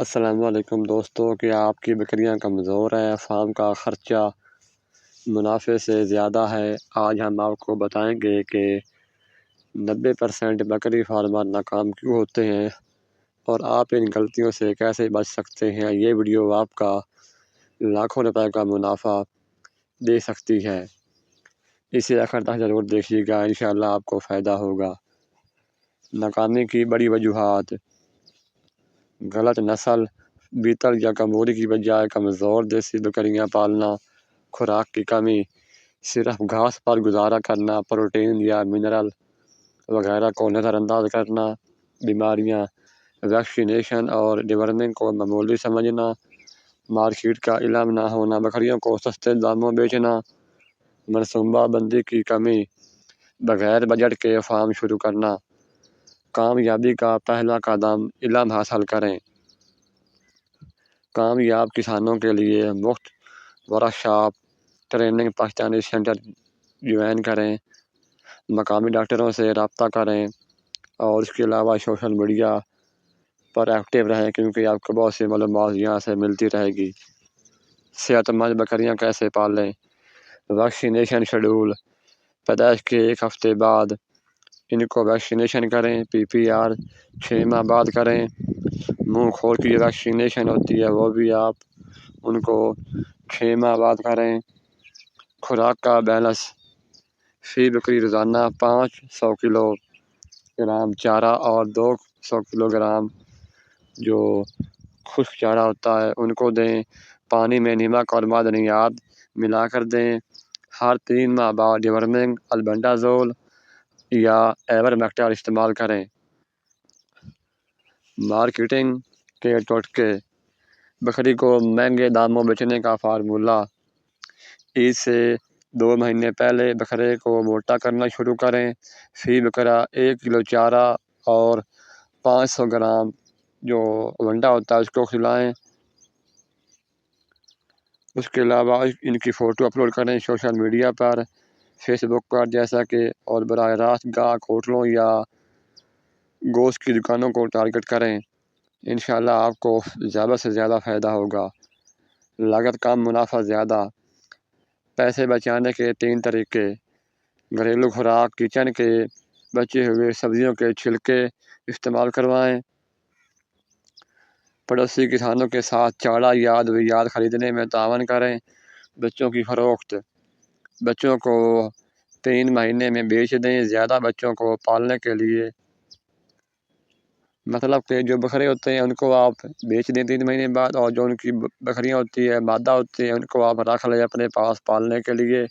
السلام علیکم دوستو، کیا آپ کی بکریاں کمزور ہیں؟ فارم کا خرچہ منافع سے زیادہ ہے؟ آج ہم آپ کو بتائیں گے کہ 90% بکری فارمر ناکام کیوں ہوتے ہیں اور آپ ان غلطیوں سے کیسے بچ سکتے ہیں۔ یہ ویڈیو آپ کا لاکھوں روپے کا منافع دے سکتی ہے، اسے آخر تک ضرور دیکھیے گا، انشاءاللہ آپ کو فائدہ ہوگا۔ ناکامی کی بڑی وجوہات: غلط نسل، بیتل یا کمزوری کی بجائے کمزور دیسی بکریاں پالنا، خوراک کی کمی، صرف گھاس پر گزارا کرنا، پروٹین یا منرل وغیرہ کو نظر انداز کرنا، بیماریاں، ویکسینیشن اور ڈیورمنگ کو معمولی سمجھنا، مارکیٹ کا علم نہ ہونا، بکریوں کو سستے داموں بیچنا، منصوبہ بندی کی کمی، بغیر بجٹ کے فارم شروع کرنا۔ کامیابی کا پہلا قدم: علم حاصل کریں۔ کامیاب کسانوں کے لیے مفت workshop, training Pakistani centre join کریں، مقامی ڈاکٹروں سے رابطہ کریں اور اس کے علاوہ سوشل میڈیا پر ایکٹیو رہیں، کیونکہ آپ کو بہت سی معلومات یہاں سے ملتی رہے گی۔ صحت مند بکریاں کیسے پالیں؟ ویکسینیشن شیڈول: پیدائش کے 1 ہفتے بعد ان کو ویکسینیشن کریں۔ PPR 6 ماہ بعد کریں۔ منہ کھول کی ویکسینیشن ہوتی ہے، وہ بھی آپ ان کو 6 ماہ بعد کریں۔ خوراک کا بیلنس: فی بکری روزانہ 500 کلو گرام چارہ اور 200 کلو گرام جو خشک چارہ ہوتا ہے ان کو دیں۔ پانی میں نمک اور معدنیات ملا کر دیں۔ ہر 3 ماہ بعد ڈیورمنگ، البینڈازول یا ایورمیکٹر استعمال کریں۔ مارکیٹنگ کے ٹوٹکے: بکری کو مہنگے داموں بیچنے کا فارمولہ: عید سے 2 مہینے پہلے بکرے کو موٹا کرنا شروع کریں۔ فی بکرا 1 کلو چارہ اور 500 گرام جو ونڈا ہوتا ہے اس کو کھلائیں۔ اس کے علاوہ ان کی فوٹو اپلوڈ کریں سوشل میڈیا پر، فیس بک پر جیسا کہ، اور براہ راست گاہک ہوٹلوں یا گوشت کی دکانوں کو ٹارگٹ کریں۔ انشاءاللہ آپ کو زیادہ سے زیادہ فائدہ ہوگا۔ لاگت کم، منافع زیادہ۔ پیسے بچانے کے 3 طریقے: گھریلو خوراک، کچن کے بچے ہوئے سبزیوں کے چھلکے استعمال کروائیں۔ پڑوسی کسانوں کے ساتھ چارہ یا ادویات خریدنے میں تعاون کریں۔ بچوں کی فروخت: بچوں کو 3 مہینے میں بیچ دیں۔ زیادہ بچوں کو پالنے کے لیے، مطلب کہ جو بکرے ہوتے ہیں ان کو آپ بیچ دیں 3 مہینے بعد، اور جو ان کی بکریاں ہوتی ہیں، مادہ ہوتی ہیں، ان کو آپ رکھ لیں اپنے پاس پالنے کے لیے۔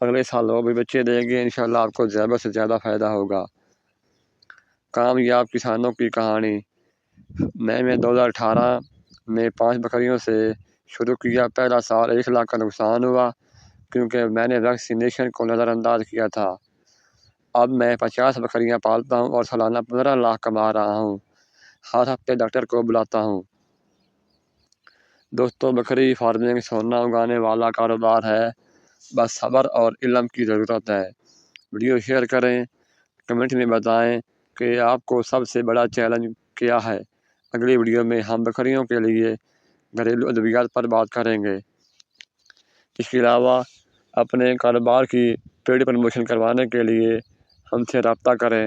اگلے سال وہ بھی بچے دیں گے، انشاءاللہ آپ کو زیادہ سے زیادہ فائدہ ہوگا۔ کامیاب کسانوں کی کہانی: میں 2018 میں 5 بکریوں سے شروع کیا۔ پہلا سال 1 لاکھ کا نقصان ہوا کیونکہ میں نے ویکسینیشن کو نظر انداز کیا تھا۔ اب میں 50 بکریاں پالتا ہوں اور سالانہ 15 لاکھ کما رہا ہوں۔ ہر ہفتے ڈاکٹر کو بلاتا ہوں۔ دوستو، بکری فارمنگ سونا اگانے والا کاروبار ہے، بس صبر اور علم کی ضرورت ہے۔ ویڈیو شیئر کریں، کمنٹ میں بتائیں کہ آپ کو سب سے بڑا چیلنج کیا ہے۔ اگلی ویڈیو میں ہم بکریوں کے لیے گھریلو ادویات پر بات کریں گے۔ اس کے علاوہ اپنے کاروبار کی پیڈ پروموشن کروانے کے لیے ہم سے رابطہ کریں۔